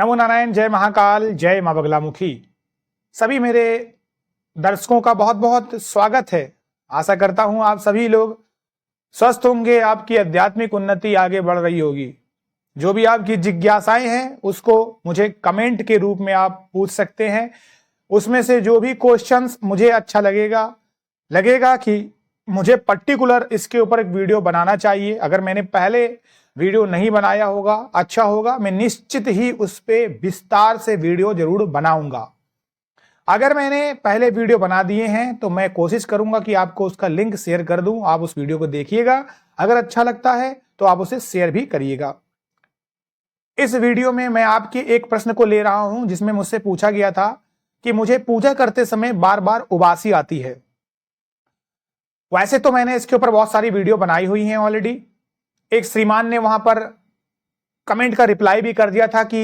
नमो नारायण, जय महाकाल, जय मां बगलामुखी। सभी मेरे दर्शकों का बहुत बहुत स्वागत है। आशा करता हूं आप सभी लोग स्वस्थ होंगे, आपकी आध्यात्मिक उन्नति आगे बढ़ रही होगी। जो भी आपकी जिज्ञासाएं हैं उसको मुझे कमेंट के रूप में आप पूछ सकते हैं। उसमें से जो भी क्वेश्चंस मुझे अच्छा लगेगा कि मुझे पर्टिकुलर इसके ऊपर एक वीडियो बनाना चाहिए, अगर मैंने पहले वीडियो नहीं बनाया होगा, अच्छा होगा, मैं निश्चित ही उस पे विस्तार से वीडियो जरूर बनाऊंगा। अगर मैंने पहले वीडियो बना दिए हैं तो मैं कोशिश करूंगा कि आपको उसका लिंक शेयर कर दूं, आप उस वीडियो को देखिएगा। अगर अच्छा लगता है तो आप उसे शेयर भी करिएगा। इस वीडियो में मैं आपके एक प्रश्न को ले रहा हूं जिसमें मुझसे पूछा गया था कि मुझे पूजा करते समय बार बार उबासी आती है। वैसे तो मैंने इसके ऊपर बहुत सारी वीडियो बनाई हुई हैं ऑलरेडी। एक श्रीमान ने वहां पर कमेंट का रिप्लाई भी कर दिया था कि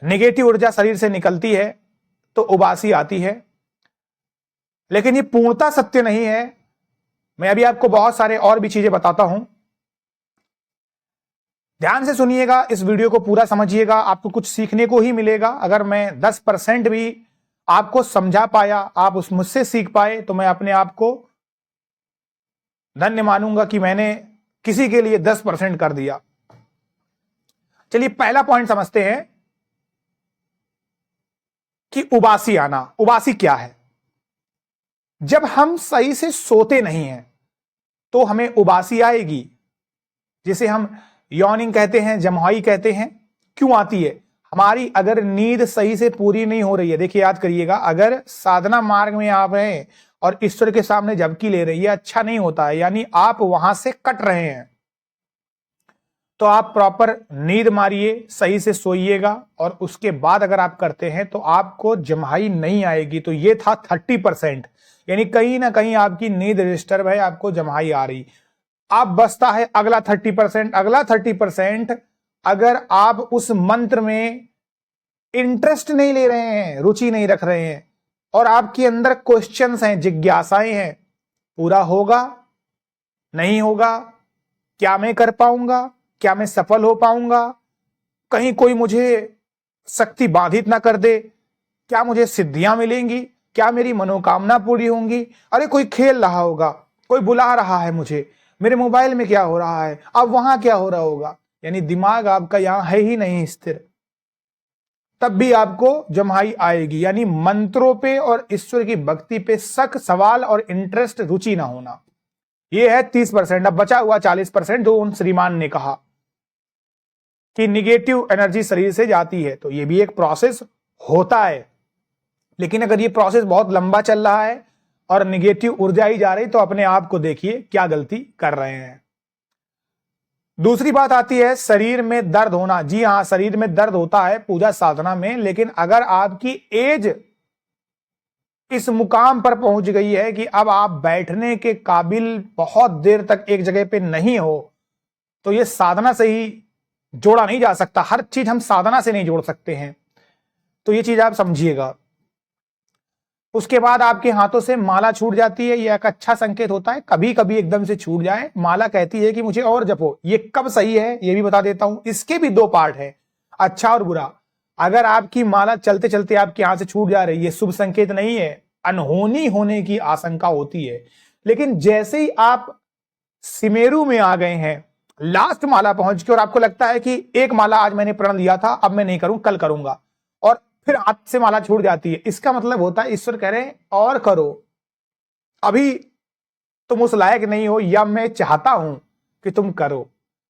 नेगेटिव ऊर्जा शरीर से निकलती है तो उबासी आती है, लेकिन ये पूर्णता सत्य नहीं है। मैं अभी आपको बहुत सारे और भी चीजें बताता हूं, ध्यान से सुनिएगा, इस वीडियो को पूरा समझिएगा, आपको कुछ सीखने को ही मिलेगा। अगर मैं 10% भी आपको समझा पाया, आप उस मुझसे सीख पाए, तो मैं अपने आप को धन्य मानूंगा कि मैंने किसी के लिए 10% कर दिया। चलिए पहला पॉइंट समझते हैं कि उबासी आना। उबासी क्या है? जब हम सही से सोते नहीं हैं तो हमें उबासी आएगी, जिसे हम यॉर्निंग कहते हैं, जम्हाई कहते हैं। क्यों आती है? हमारी अगर नींद सही से पूरी नहीं हो रही है, देखिए याद करिएगा, अगर साधना मार्ग में आप हैं और ईश्वर के सामने झपकी ले रही है, अच्छा नहीं होता है, यानी आप वहां से कट रहे हैं, तो आप प्रॉपर नींद मारिए, सही से सोइएगा, और उसके बाद अगर आप करते हैं तो आपको जम्हाई नहीं आएगी। तो ये था 30%, यानी कहीं ना कहीं आपकी नींद डिस्टर्ब है, आपको जम्हाई आ रही। अब बचता है अगला 30%। अगला 30%, अगर आप उस मंत्र में इंटरेस्ट नहीं ले रहे हैं, रुचि नहीं रख रहे हैं, और आपके अंदर क्वेश्चंस हैं, जिज्ञासाएं हैं, पूरा होगा, नहीं होगा, क्या मैं कर पाऊंगा, क्या मैं सफल हो पाऊंगा, कहीं कोई मुझे शक्ति बाधित ना कर दे, क्या मुझे सिद्धियां मिलेंगी, क्या मेरी मनोकामना पूरी होंगी, अरे कोई खेल रहा होगा, कोई बुला रहा है मुझे, मेरे मोबाइल में क्या हो रहा है, अब वहां क्या हो रहा होगा, यानी दिमाग आपका यहां है ही नहीं स्थिर, तब भी आपको जम्हाई आएगी। यानी मंत्रों पे और ईश्वर की भक्ति पे शक, सवाल और इंटरेस्ट, रुचि ना होना। ये है 30%। अब बचा हुआ 40% जो उन श्रीमान ने कहा कि निगेटिव एनर्जी शरीर से जाती है, तो ये भी एक प्रोसेस होता है, लेकिन अगर ये प्रोसेस बहुत लंबा चल रहा है और निगेटिव ऊर्जा ही जा रही, तो अपने आप को देखिए क्या गलती कर रहे हैं। दूसरी बात आती है शरीर में दर्द होना। जी हां, शरीर में दर्द होता है पूजा साधना में, लेकिन अगर आपकी एज इस मुकाम पर पहुंच गई है कि अब आप बैठने के काबिल बहुत देर तक एक जगह पे नहीं हो, तो ये साधना से ही जोड़ा नहीं जा सकता। हर चीज हम साधना से नहीं जोड़ सकते हैं, तो ये चीज आप समझिएगा। उसके बाद आपके हाथों से माला छूट जाती है, यह एक अच्छा संकेत होता है। कभी कभी एकदम से छूट जाए, माला कहती है कि मुझे और जपो। ये कब सही है ये भी बता देता हूं। इसके भी दो पार्ट है, अच्छा और बुरा। अगर आपकी माला चलते चलते आपके हाथ से छूट जा रही है, शुभ संकेत नहीं है, अनहोनी होने की आशंका होती है। लेकिन जैसे ही आप सिमेरु में आ गए हैं, लास्ट माला पहुंच के, और आपको लगता है कि एक माला आज मैंने प्रण लिया था, अब मैं नहीं करूं, कल करूंगा, और फिर हाथ से माला छूट जाती है, इसका मतलब होता है ईश्वर कह रहे हैं और करो, अभी तुम उस लायक नहीं हो, या मैं चाहता हूं कि तुम करो।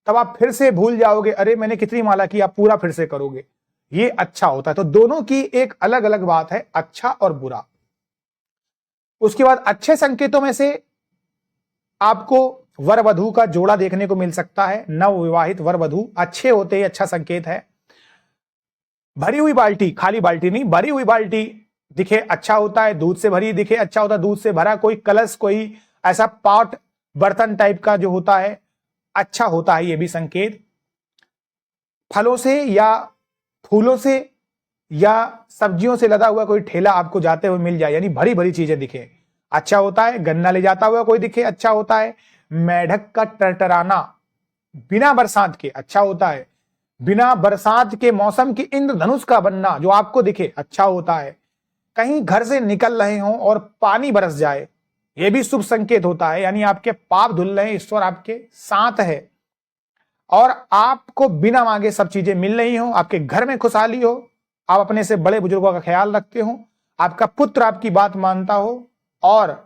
तब आप फिर से भूल जाओगे, अरे मैंने कितनी माला की, आप पूरा फिर से करोगे। ये अच्छा होता है। तो दोनों की एक अलग अलग बात है, अच्छा और बुरा। उसके बाद अच्छे संकेतों में से आपको वर वधू का जोड़ा देखने को मिल सकता है। नव विवाहित वर वधू अच्छे होते ही अच्छा संकेत है। भरी हुई बाल्टी, खाली बाल्टी नहीं, भरी हुई बाल्टी दिखे अच्छा होता है। दूध से भरी दिखे अच्छा होता है। दूध से भरा कोई कलश, कोई ऐसा पॉट, बर्तन टाइप का जो होता है, अच्छा होता है ये भी संकेत। फलों से या फूलों से या सब्जियों से लदा हुआ कोई ठेला आपको जाते हुए मिल जाए, यानी भरी भरी चीजें दिखे, अच्छा होता है। गन्ना ले जाता हुआ कोई दिखे, अच्छा होता है। मेढक का टरटराना बिना बरसात के अच्छा होता है। बिना बरसात के मौसम के इंद्रधनुष का बनना जो आपको दिखे अच्छा होता है। कहीं घर से निकल रहे हों और पानी बरस जाए, यह भी शुभ संकेत होता है, यानी आपके पाप धुल रहे हैं, ईश्वर आपके साथ है। और आपको बिना मांगे सब चीजें मिल रही हो, आपके घर में खुशहाली हो, आप अपने से बड़े बुजुर्गों का ख्याल रखते हो, आपका पुत्र आपकी बात मानता हो और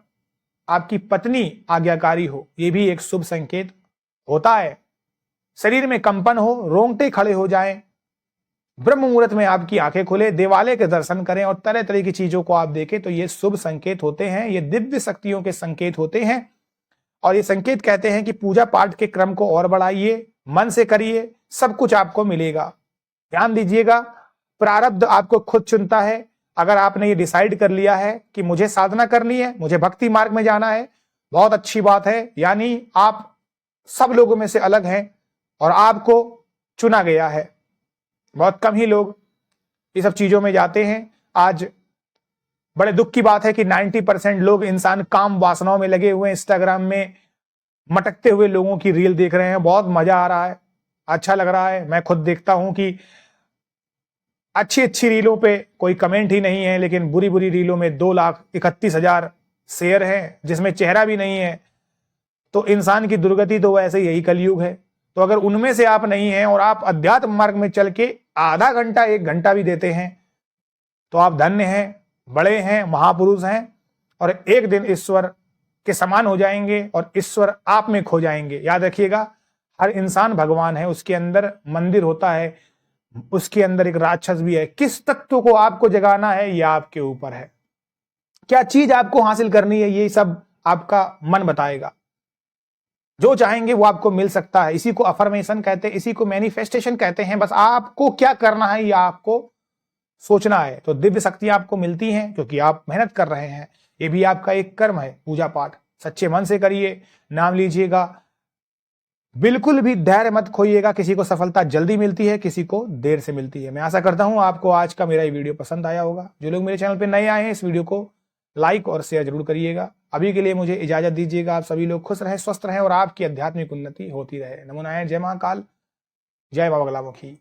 आपकी पत्नी आज्ञाकारी हो, यह भी एक शुभ संकेत होता है। शरीर में कंपन हो, रोंगटे खड़े हो जाएं, ब्रह्म मुहूर्त में आपकी आंखें खुले, देवालय के दर्शन करें और तरह तरह की चीजों को आप देखें, तो ये शुभ संकेत होते हैं, ये दिव्य शक्तियों के संकेत होते हैं। और ये संकेत कहते हैं कि पूजा पाठ के क्रम को और बढ़ाइए, मन से करिए, सब कुछ आपको मिलेगा। ध्यान दीजिएगा, प्रारब्ध आपको खुद चुनता है। अगर आपने ये डिसाइड कर लिया है कि मुझे साधना करनी है, मुझे भक्ति मार्ग में जाना है, बहुत अच्छी बात है, यानी आप सब लोगों में से अलग हैं और आपको चुना गया है। बहुत कम ही लोग ये सब चीजों में जाते हैं। आज बड़े दुख की बात है कि 90% लोग इंसान काम वासनाओं में लगे हुए हैं, इंस्टाग्राम में मटकते हुए लोगों की रील देख रहे हैं, बहुत मजा आ रहा है, अच्छा लग रहा है। मैं खुद देखता हूं कि अच्छी अच्छी रीलों पे कोई कमेंट ही नहीं है, लेकिन बुरी बुरी रीलों में 2,31,000 शेयर हैं जिसमें चेहरा भी नहीं है। तो इंसान की दुर्गति तो वैसे यही कलयुग है। तो अगर उनमें से आप नहीं हैं और आप अध्यात्म मार्ग में चल के आधा घंटा 1 घंटा भी देते हैं, तो आप धन्य हैं, बड़े हैं, महापुरुष हैं और एक दिन ईश्वर के समान हो जाएंगे और ईश्वर आप में खो जाएंगे। याद रखिएगा, हर इंसान भगवान है, उसके अंदर मंदिर होता है, उसके अंदर एक राक्षस भी है। किस तत्व को आपको जगाना है यह आपके ऊपर है, क्या चीज आपको हासिल करनी है ये सब आपका मन बताएगा। जो चाहेंगे वो आपको मिल सकता है। इसी को अफर्मेशन कहते हैं, इसी को मैनिफेस्टेशन कहते हैं। बस आपको क्या करना है या आपको सोचना है। तो दिव्य शक्तियां आपको मिलती हैं क्योंकि आप मेहनत कर रहे हैं। ये भी आपका एक कर्म है। पूजा पाठ सच्चे मन से करिए, नाम लीजिएगा, बिल्कुल भी धैर्य मत खोइएगा। किसी को सफलता जल्दी मिलती है, किसी को देर से मिलती है। मैं आशा करता हूं आपको आज का मेरा ये वीडियो पसंद आया होगा। जो लोग मेरे चैनल पर नए आए हैं, इस वीडियो को लाइक और शेयर जरूर करिएगा। अभी के लिए मुझे इजाजत दीजिएगा। आप सभी लोग खुश रहें, स्वस्थ रहें और आपकी आध्यात्मिक उन्नति होती रहे। नमो नारायण। जय महाकाल, जय बाबा गलामुखी।